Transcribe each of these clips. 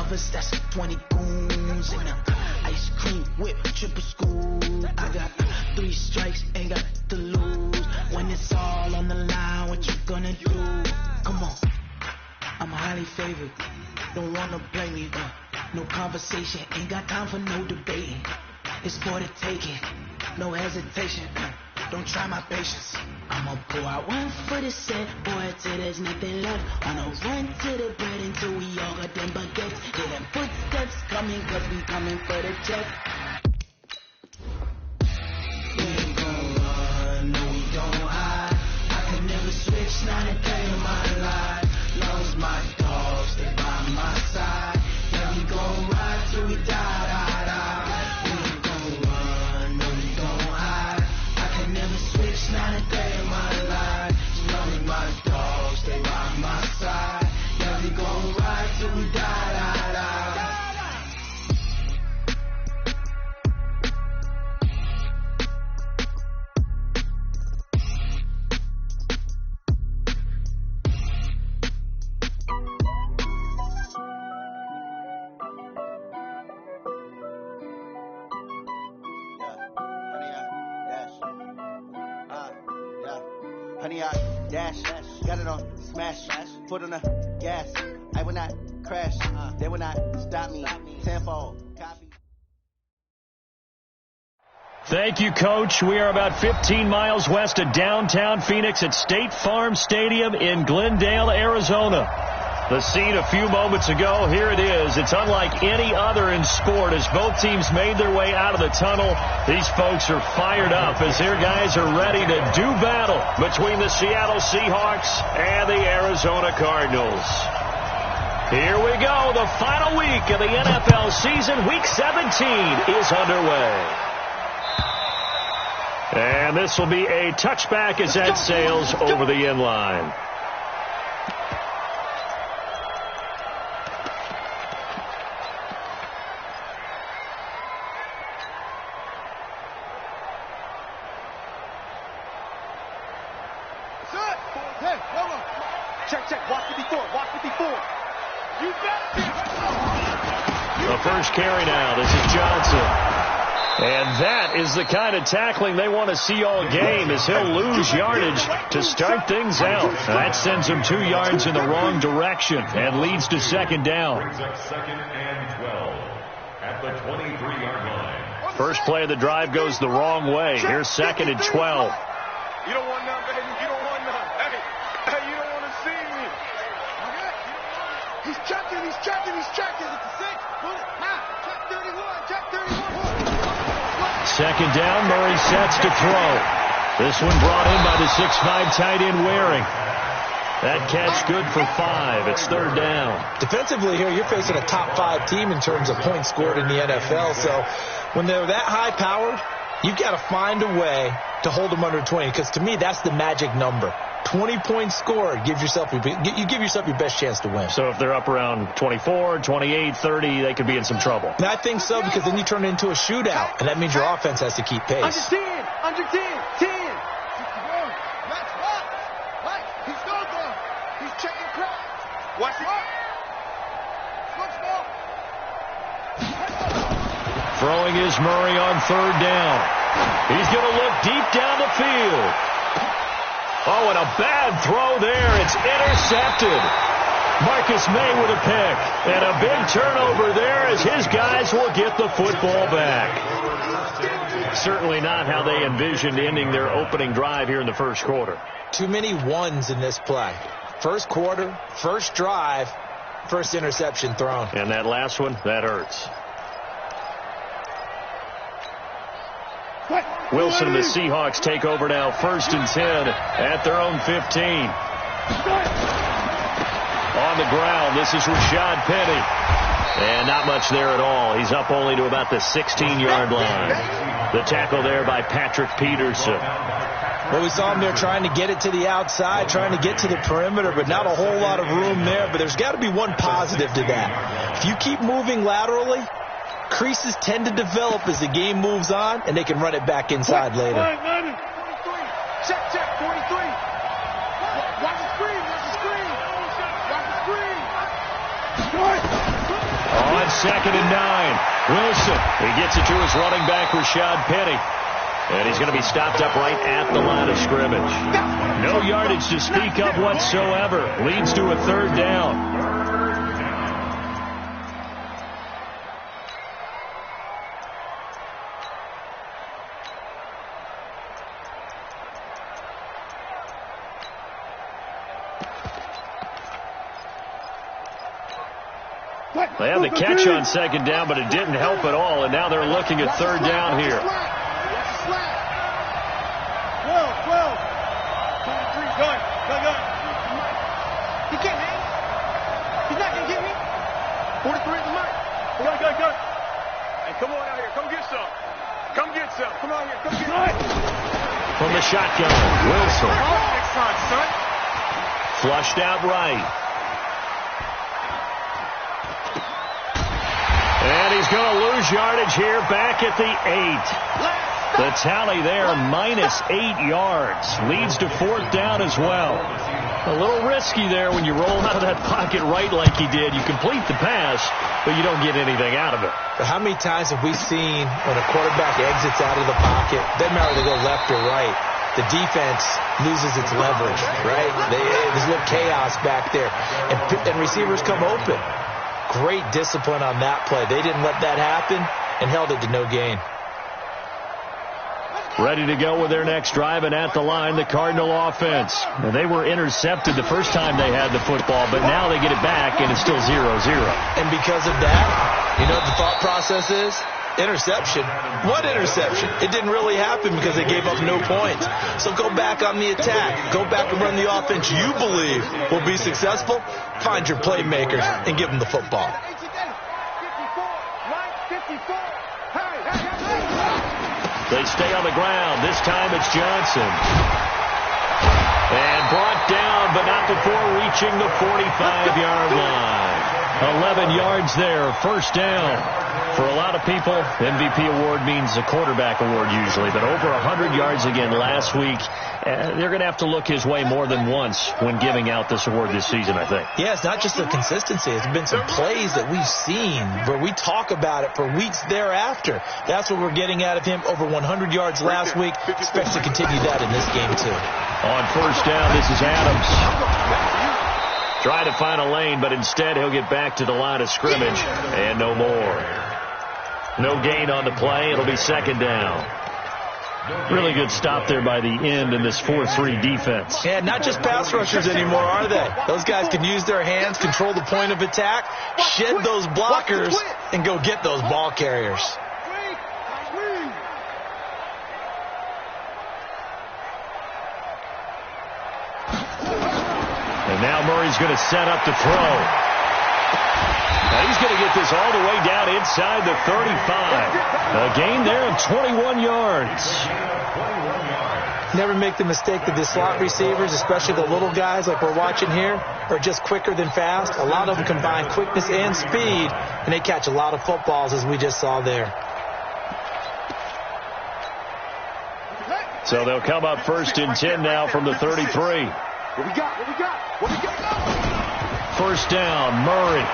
lovers, that's 20 goons. And ice cream whip, triple scoop. I got 3 strikes, ain't got to lose. When it's all on the line, what you gonna do? Come on, I'm highly favored. Don't wanna blame me, no conversation, ain't got time for no debating. It's for the taking, no hesitation. Don't try my patience. I'ma pull out one for the set, boy, till there's nothing left. On a run to the bread until we all got them baguettes. Hear them footsteps coming, cause we coming for the check. We ain't gon' run, no we don't hide. I can never switch, not a day in my life. Long as my dogs, stay by my side. Yeah, we gon' ride till we die. Not a day in my life. As long as my dogs stay by my side. Yeah, we gon' ride till we die. Honey, I dash, got it on smash, foot on the gas. I will not crash, they will not stop me. Tenfold, copy. Thank you, Coach. We are about 15 miles west of downtown Phoenix at State Farm Stadium in Glendale, Arizona. The scene a few moments ago, here it is. It's unlike any other in sport as both teams made their way out of the tunnel. These folks are fired up as their guys are ready to do battle between the Seattle Seahawks and the Arizona Cardinals. Here we go. The final week of the NFL season. Week 17 is underway. And this will be a touchback as that sails over the end line. The first carry now. This is Johnson. And that is the kind of tackling they want to see all game as he'll lose yardage to start things out. That sends him 2 yards in the wrong direction and leads to second down. Second and 12 at the 23-yard line. First play of the drive goes the wrong way. Here's second and 12. You don't want none, baby. You don't want none. Hey, you don't want to see me. He's checking. It's a 6. Check 31. Second down, Murray sets to throw. This one brought in by the 6'5" tight end Waring. That catch good for 5. It's third down. Defensively here, you're facing a top 5 team in terms of points scored in the NFL. So when they're that high-powered, you've got to find a way to hold them under 20, because to me, that's the magic number. 20 points scored, you give yourself your best chance to win. So if they're up around 24, 28, 30, they could be in some trouble. And I think so, because then you turn it into a shootout, and that means your offense has to keep pace. Under 10. He's going. He's checking crowd. Watch it. Throwing is Murray on third down. He's going to look deep down the field. Oh, and a bad throw there. It's intercepted. Marcus May with a pick. And a big turnover there as his guys will get the football back. Certainly not how they envisioned ending their opening drive here in the first quarter. Too many ones in this play. First quarter, first drive, first interception thrown. And that last one, that hurts. Wilson and the Seahawks take over now, 1st and 10 at their own 15. On the ground, this is Rashad Penny. And not much there at all. He's up only to about the 16-yard line. The tackle there by Patrick Peterson. Well, we saw him there trying to get it to the outside, trying to get to the perimeter, but not a whole lot of room there. But there's got to be one positive to that. If you keep moving laterally, creases tend to develop as the game moves on, and they can run it back inside later. Check, 43. Watch the screen. 2nd and 9. Wilson, he gets it to his running back, Rashad Penny. And he's going to be stopped up right at the line of scrimmage. No yardage to speak of whatsoever. Leads to a 3rd down. They had the catch on 2nd down, but it didn't help at all, and now they're looking at 3rd down here. 12. Gun. He can't, man. He's not going to get me. 43 is the mark. Gun. Hey, come on out here. Come get some. Come on here. Come get some. From the shotgun, Wilson. Next time, son. Flushed out right. And he's going to lose yardage here back at the 8. The tally there, -8 yards. Leads to 4th down as well. A little risky there when you roll out of that pocket right like he did. You complete the pass, but you don't get anything out of it. But how many times have we seen when a quarterback exits out of the pocket, doesn't matter whether they go left or right, the defense loses its leverage, right? There's a little chaos back there, and receivers come open. Great discipline on that play. They didn't let that happen and held it to no gain. Ready to go with their next drive, and at the line, the Cardinal offense. And they were intercepted the first time they had the football, but now they get it back, and it's still 0-0. And because of that, you know what the thought process is? Interception. What interception? It didn't really happen because they gave up no points. So go back on the attack. Go back and run the offense you believe will be successful. Find your playmakers and give them the football. They stay on the ground. This time it's Johnson. And brought down, but not before reaching the 45-yard line. 11 yards there, 1st down. For a lot of people, MVP award means a quarterback award usually, but over 100 yards again last week. They're going to have to look his way more than once when giving out this award this season, I think. Yeah, it's not just the consistency. It's been some plays that we've seen where we talk about it for weeks thereafter. That's what we're getting out of him. Over 100 yards last week. Expects to continue that in this game, too. On 1st down, this is Adams. Trying to find a lane, but instead he'll get back to the line of scrimmage and no more. No gain on the play. It'll be 2nd down. Really good stop there by the end in this 4-3 defense. Yeah, not just pass rushers anymore, are they? Those guys can use their hands, control the point of attack, shed those blockers, and go get those ball carriers. And now Murray's going to set up to throw. Now he's going to get this all the way down inside the 35. A gain there of 21 yards. Never make the mistake that the slot receivers, especially the little guys like we're watching here, are just quicker than fast. A lot of them combine quickness and speed, and they catch a lot of footballs, as we just saw there. So they'll come up 1st and 10 now from the 33. What we got? 1st down, Murray.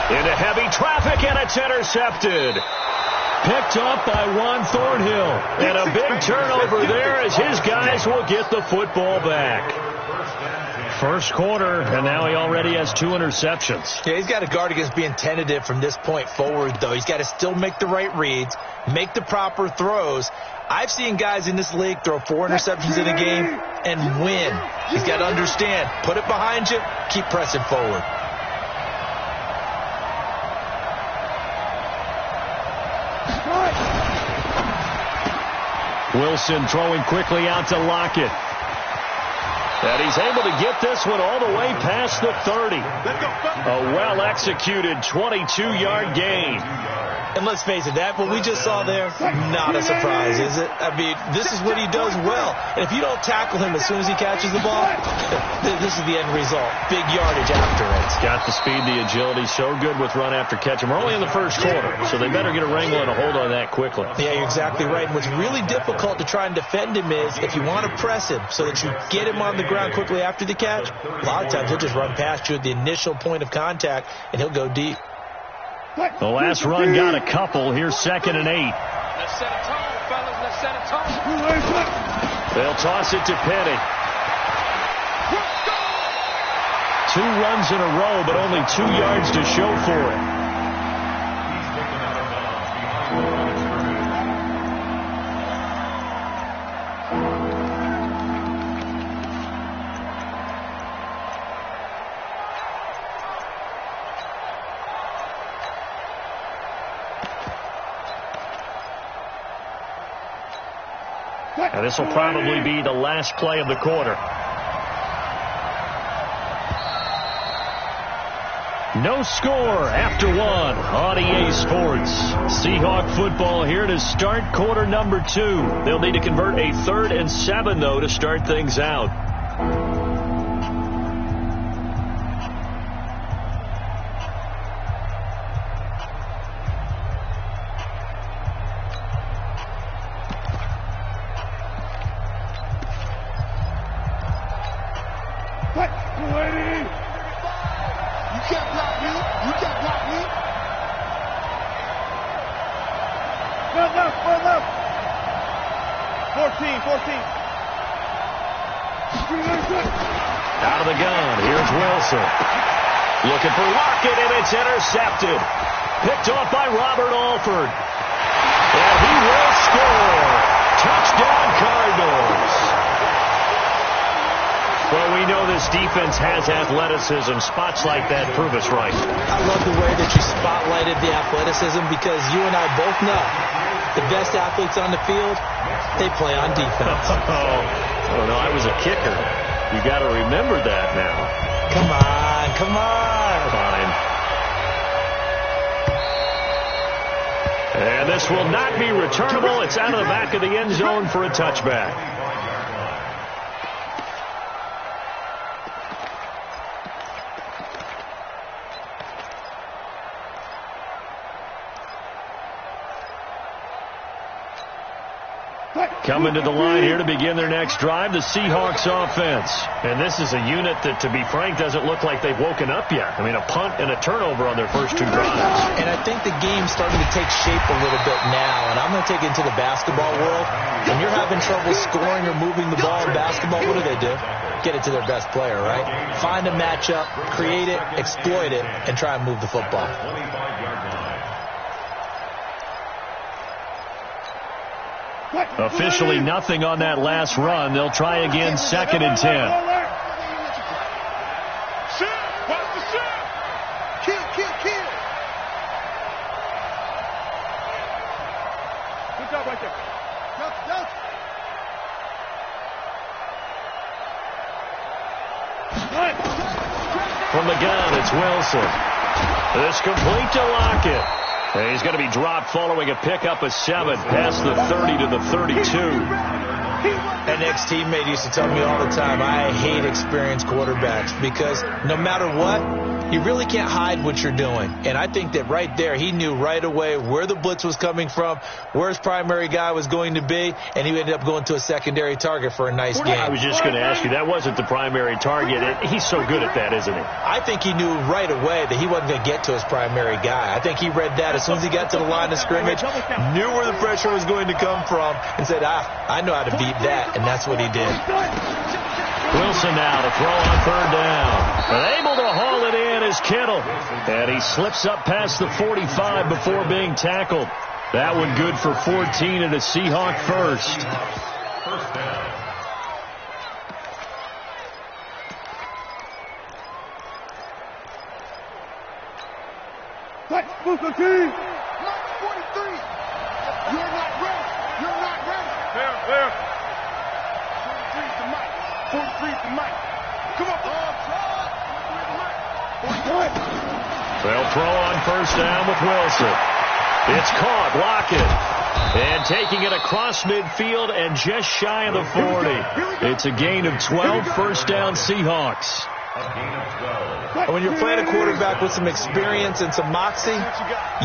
Into heavy traffic, and it's intercepted. Picked up by Juan Thornhill. And a big turnover there as his guys will get the football back. 1st quarter, and now he already has 2 interceptions. Yeah, he's got to guard against being tentative from this point forward, though. He's got to still make the right reads, make the proper throws. I've seen guys in this league throw 4 interceptions in a game and win. He's got to understand, put it behind you, keep pressing forward. Wilson throwing quickly out to Lockett. And he's able to get this one all the way past the 30. A well-executed 22-yard gain. And let's face it, that what we just saw there, not a surprise, is it? I mean, this is what he does well. And if you don't tackle him as soon as he catches the ball, this is the end result. Big yardage after it. He's got the speed, the agility, so good with run after catch. And we're only in the 1st quarter, so they better get a wrangle and a hold on that quickly. Yeah, you're exactly right. And what's really difficult to try and defend him is if you want to press him so that you get him on the ground quickly after the catch, a lot of times he'll just run past you at the initial point of contact, and he'll go deep. The last run got a couple. Here's 2nd and 8. Let's set a tone, fellas. Let's set a tone. They'll toss it to Petty. 2 runs in a row, but only 2 yards to show for it. And this will probably be the last play of the quarter. No score after 1 on EA Sports. Seahawk football here to start quarter number 2. They'll need to convert a 3rd and 7, though, to start things out. Out of the gun, here's Wilson. Looking for Lockett, and it's intercepted. Picked off by Robert Alford. And he will score. Touchdown, Cardinals. Well, we know this defense has athleticism. Spots like that prove us right. I love the way that you spotlighted the athleticism, because you and I both know the best athletes on the field, they play on defense. Oh, no, I was a kicker. You got to remember that now. Come on, come on. Fine. And this will not be returnable. It's out of the back of the end zone for a touchback. Coming to the line here to begin their next drive, the Seahawks offense. And this is a unit that, to be frank, doesn't look like they've woken up yet. I mean, a punt and a turnover on their first 2 drives. And I think the game's starting to take shape a little bit now. And I'm going to take it into the basketball world. When you're having trouble scoring or moving the ball in basketball, what do? Get it to their best player, right? Find a matchup, create it, exploit it, and try and move the football. Officially nothing on that last run. They'll try again, 2nd and 10. Watch the shot. Kill. Good job right there. Jump. From the gun, it's Wilson. This complete to Lockett. And he's going to be dropped following a pickup of 7 past the 30 to the 32. An ex-teammate used to tell me all the time, I hate experienced quarterbacks, because no matter what, you really can't hide what you're doing. And I think that right there, he knew right away where the blitz was coming from, where his primary guy was going to be, and he ended up going to a secondary target for a nice game. I was just going to ask you, that wasn't the primary target. He's so good at that, isn't he? I think he knew right away that he wasn't going to get to his primary guy. I think he read that as soon as he got to the line of scrimmage, knew where the pressure was going to come from, and said, I know how to beat that, and that's what he did. Wilson now to throw on 3rd down. And able to haul it in is Kittle. And he slips up past the 45 before being tackled. That one good for 14 and a Seahawk first. First down. Number 43. You're not ready. There. 43's the mic. 43's the mic. Come on. They'll throw on 1st down with Wilson. It's caught. Lockett. And taking it across midfield and just shy of the 40. It's a gain of 12, 1st down Seahawks. And when you're playing a quarterback with some experience and some moxie,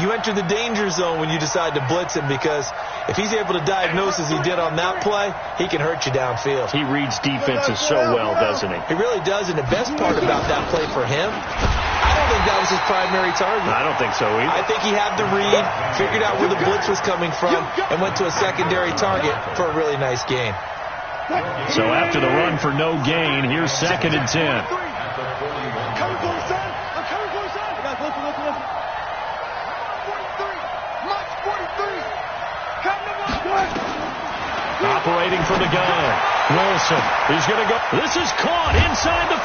you enter the danger zone when you decide to blitz him, because if he's able to diagnose as he did on that play, he can hurt you downfield. He reads defenses so well, doesn't he? He really does, and the best part about that play for him, I don't think that was his primary target. I don't think so either. I think he had the read, figured out where the blitz was coming from, and went to a secondary target for a really nice gain. So after the run for no gain, here's 2nd and 10. Operating from the gun, Wilson. He's going to go. This is caught inside the